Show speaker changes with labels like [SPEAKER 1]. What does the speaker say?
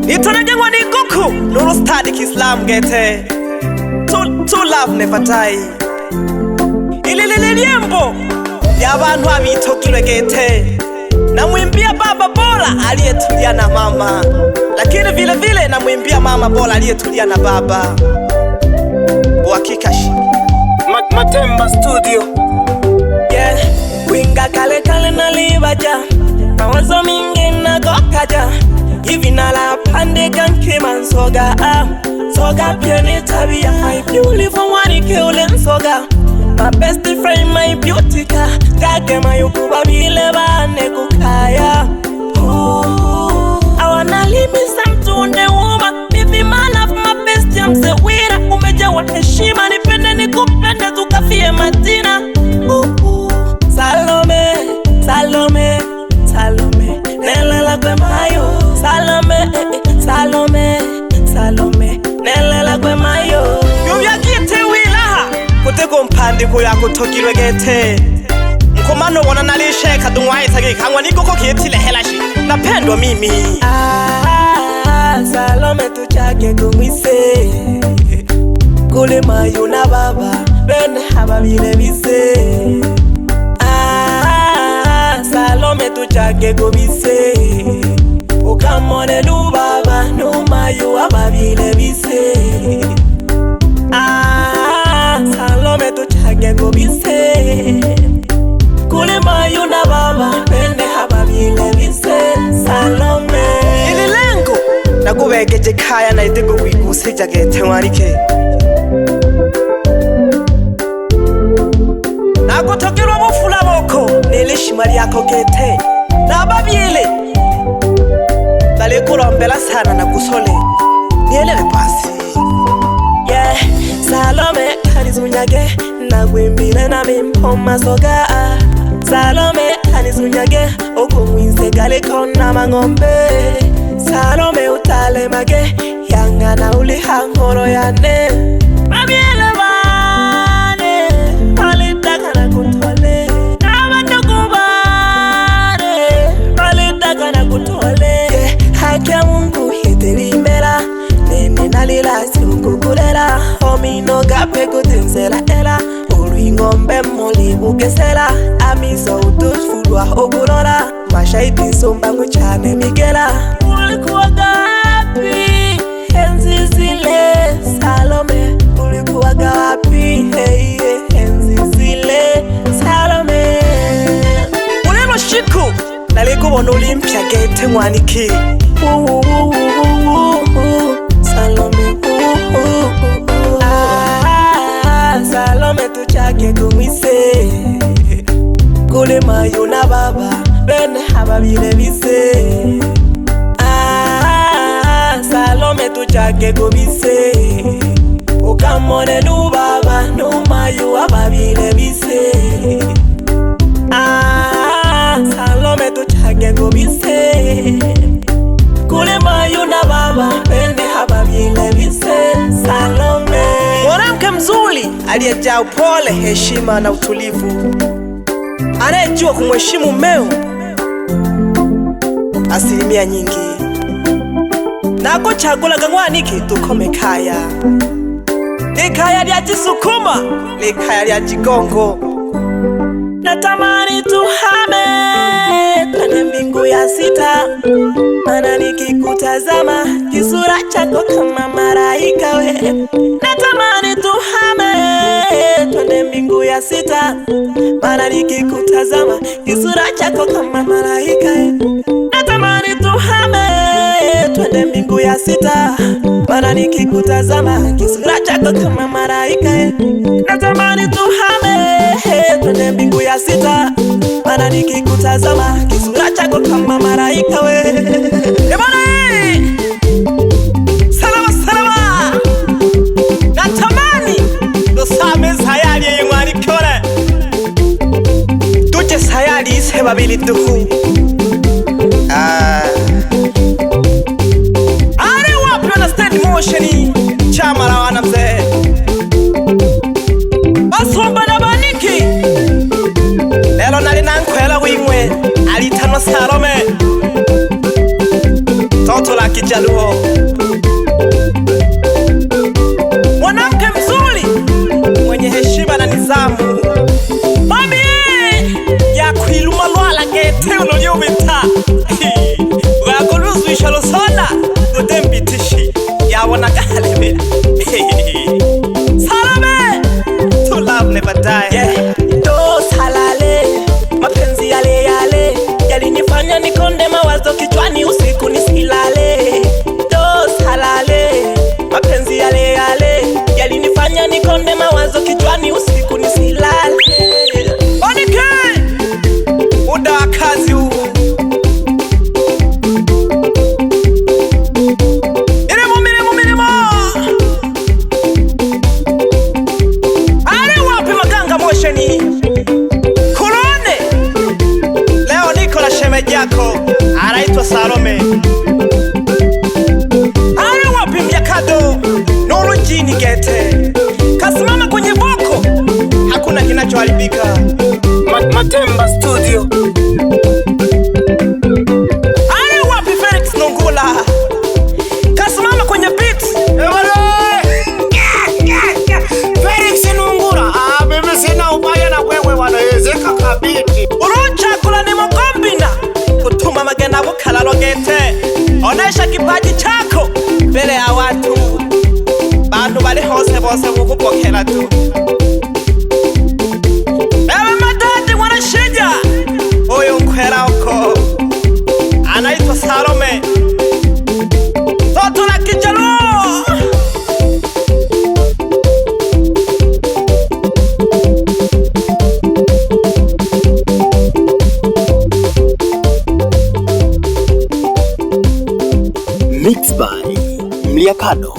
[SPEAKER 1] Itonagengwa ni kuku Nuru Stadi Kislam gete To love never die. Ililele liembo Yabantu abitokilwe gete. Namwimbia baba bora aliyetulia na mama, lakini vile vile namwimbia mama bora aliyetulia na baba. Wakikashi Matemba Studio. Yeah, winga kale kale nalibaja, mawazo mingi nagokaja. Hivi nala pande kankima soga soga pia ni tabia. My beautiful one ikeule nsoga, my best friend, my beauty ka kake mayukuba bile bane kukaya. I wanna leave me some to the woman. Baby my love, my best, I'm the winner. Umejawa heshima, nipende nikupende tukafie Madina. Salome, Salome, Salome, nelela kwe mayo. Salome, Salome, Salome, nelela kwe mayo. Yuvya kite wilaha kuteko mpandi kuya kutokilwe gete. Mkomano wana nalisheka dungwae sagi kangwa nikoko kietile helashi napendwa mimi. Salome tuchake kumwise kule mayo na baba bene haba bile bise. Salome tuchake kumwise ukamone lu baba no mayo haba bile bise. Salome tuchake kumwise kule mayo na baba bene haba bile bise. Salome ililengo nakubegeje kaya na itego wigusija gete warike. Nakutokerwa bufula boko nilishima lyako gete nababyile bale kurombela sana na kusole nielewe pasi. Yeah, Salome kanizunyage nagwimbile na mimpoma soga. Salome kanizunyage okumwise gale kona mangombe. Salome utale mage yanga na uli hangoro yane. Mabiele bane palitaka na kutole. Nabanduku bane palitaka na kutole. Haki ya Mungu hitirimera nene nalilasi ukukurera. Omino gape kutinzela ela uri ngombe moli bugesela. Amiso utufulwa okurora mashaiti somba nguchane migela. Ulikuwa gapi enzi zile Salome, ulikuwa gapi enzi zile Salome. Ulelo shiku nalikubona ulimpya gete mwaniki. Salome Salome tuchake kumwise kule mayo na baba bene haba bile bise. Salome tuchake kumwise ukamone lu baba no mayo haba bile bise. Salome tuchake kumwise kule mayo na baba bene haba bile bise. Salome mwanamke mzuri aliyejaa upole, heshima na utulivu, anayejua kumheshimu mumeo asilimia nyingi. Nako chagula gangwaniki tukome kaya. Likaya lya Kisukuma, likaya lya Jigongo. Natamani tuhame twende mbingu ya sita, mana nikikutazama kisura chako kama malaika we. Natamani tuhame twende mbingu ya sita, mana nikikutazama kisura chako kama malaika we. Natamani tuhame twende mbingu ya sita, mana nikikutazama kisura chako kama malaika we. Natamani tuhame twende mbingu ya sita, mana nikikutazama kisura chako kama malaika we. Salama salama. Natamani dosame sayali yengwani kore. Tuje sayali ise babili duhu. Are wapi understand motioni chamara wana mzee. Basomba na baniki lelo nali nankwela wimwe alitanwa Salome toto la Kijaluo. muda wa kazi huu. Milimo. Ale wapi Maganga Mosheni? Kulone. Leo niko na shemeji yako, anaitwa Salome. Ale wapi Mjakado? Nuru jini gete. Kasimama kwenye boko, hakuna kinachoharibika. Matemba Studio. Ale wapi Felix Nungula? Kasimama kwenye beat.
[SPEAKER 2] Felix Nungula, mimi sina ubaya na wewe, wanawezeka kabiti.
[SPEAKER 1] Urucha kula ni Mugombina, kutuma magenda bukalalo gete. Onesha kipaji chako mbele ya watu. Bantu bali hose bose bukupokera tu. Ewe madadi wanashija, uyu mkwera uko anaitwa Salome, toto la Kijaluo.
[SPEAKER 3] Mixed by Mliakado.